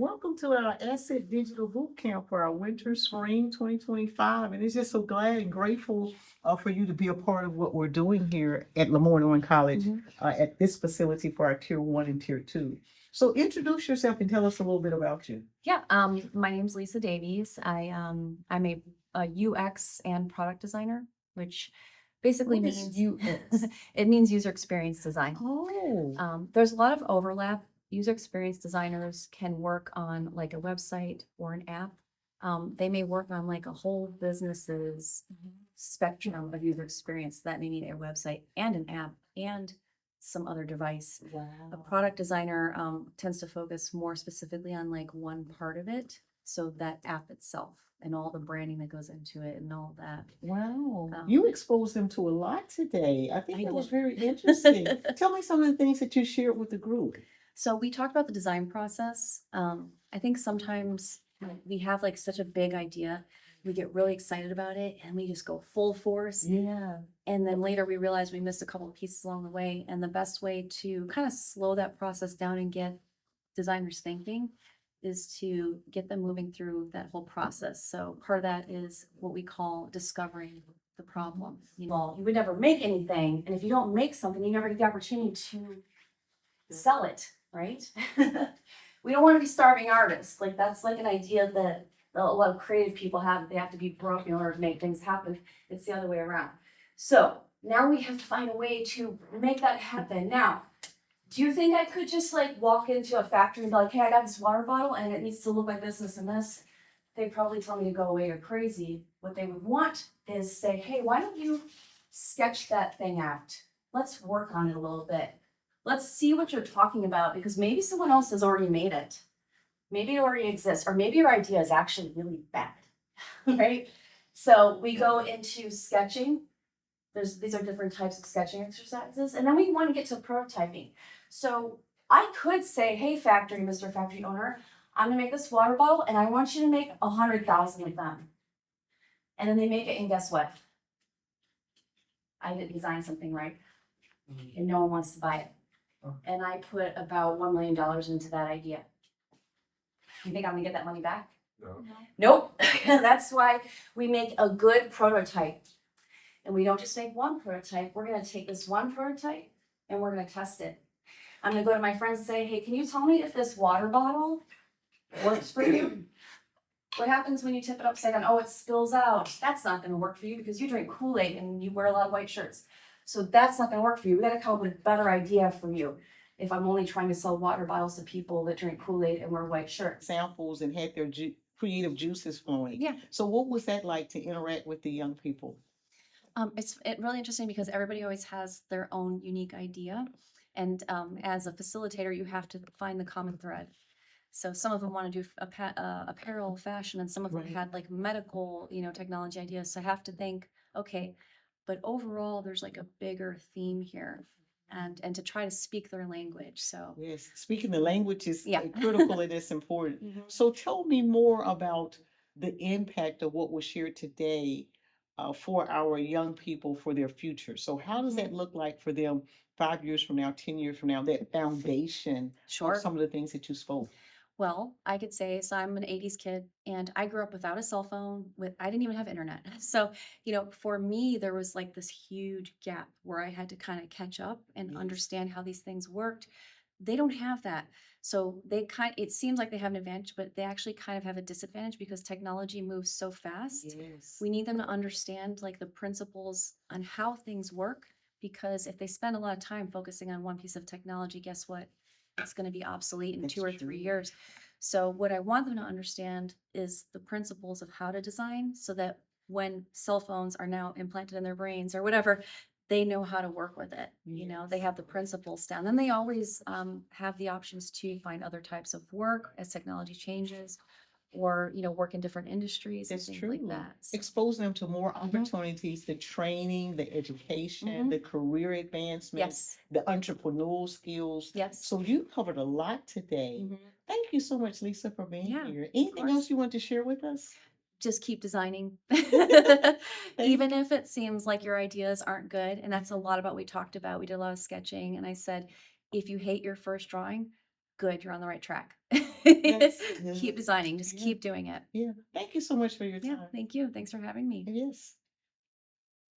Welcome to our Asset Digital Boot Camp for our winter spring 2025. And it's just so glad and grateful for you to be a part of what we're doing here at Lemoyne College at this facility for our Tier 1 and Tier 2. So introduce yourself and tell us a little bit about you. Yeah, my name's Lisa Davies. I'm a UX and product designer, which basically What is means UX? it means user experience design. Oh, There's a lot of overlap. User experience designers can work on like a website or an app. They may work on like a whole business's spectrum of user experience that may need a website and an app and some other device. A wow. product designer tends to focus more specifically on like one part of it. So that app itself and all the branding that goes into it and all that. Wow. Um, You exposed them to a lot today. I think I that was did. very interesting. Tell me some of the things that you shared with the group. So we talked about the design process. I think sometimes we have like such a big idea, we get really excited about it and we just go full force. Yeah. And then later we realize we missed a couple of pieces along the way. And the best way to kind of slow that process down and get designers thinking is to get them moving through that whole process. So part of that is what we call discovering the problem. Well, you would never make anything. And if you don't make something, you never get the opportunity to sell it, right? We don't want to be starving artists. Like that's like an idea that a lot of creative people have. They have to be broke in order to make things happen. It's the other way around. So now we have to find a way to make that happen. Now, do you think I could just like walk into a factory and be like, hey, I got this water bottle and it needs to look like this, and this? They'd probably tell me to go away, you're crazy. What they would want is say, hey, why don't you sketch that thing out? Let's work on it a little bit. Let's see what you're talking about, because maybe someone else has already made it. Maybe it already exists, or maybe your idea is actually really bad, right? So we go into sketching. These are different types of sketching exercises, and then we want to get to prototyping. So I could say, hey, Mr. Factory owner, I'm gonna make this water bottle, and I want you to make 100,000 of them. And then they make it, and guess what? I didn't design something right, and no one wants to buy it. And I put about $1 million into that idea. You think I'm gonna get that money back? No. Nope. That's why we make a good prototype. And we don't just make one prototype. We're gonna take this one prototype and we're gonna test it. I'm gonna go to my friends and say, hey, can you tell me if this water bottle works for you? What happens when you tip it upside down? Oh, it spills out. That's not gonna work for you because you drink Kool-Aid and you wear a lot of white shirts. So that's not gonna work for you. We gotta come up with a better idea for you if I'm only trying to sell water bottles to people that drink Kool-Aid and wear white shirts. Samples and had their creative juices flowing. Yeah. So what was that like to interact with the young people? It's really interesting because everybody always has their own unique idea. And as a facilitator, you have to find the common thread. So some of them want to do apparel, fashion, and some of them Right. had like medical, technology ideas. So I have to think, okay, but overall, there's like a bigger theme here, and to try to speak their language. So Yes, speaking the language is yeah. critical and it's important. Mhm. So tell me more about the impact of what was shared today for our young people for their future. So how does that look like for them 5 years from now, 10 years from now, that foundation of Sure. some of the things that you spoke? Well, I could say, so I'm an 80s kid and I grew up without a cell phone I didn't even have internet. So, for me, there was like this huge gap where I had to kind of catch up and Yes. understand how these things worked. They don't have that. So it seems like they have an advantage, but they actually kind of have a disadvantage because technology moves so fast. Yes. We need them to understand like the principles on how things work, because if they spend a lot of time focusing on one piece of technology, guess what? It's going to be obsolete in That's 2 or 3 true. years. So what I want them to understand is the principles of how to design so that when cell phones are now implanted in their brains or whatever, they know how to work with it. They Yes. have the principles down. Then they always have the options to find other types of work as technology changes, or work in different industries and That's things like true. that. So, Exposing them to more opportunities, the training, the education, the career advancements, yes, the entrepreneurial skills. yes. So you covered a lot today. Mhm. Thank you so much, Lisa, for being Yeah, here. of Anything course. else you want to share with us? Just keep designing. Thank Even if it seems like your ideas aren't good. And that's a lot about what we talked about. We did a lot of sketching. And I said, if you hate your first drawing, good, you're on the right track. Yes, yes, Keep designing, just yeah, keep doing it. yeah. Thank you so much for your Yeah, time. thank you. Thanks for having me. Yes.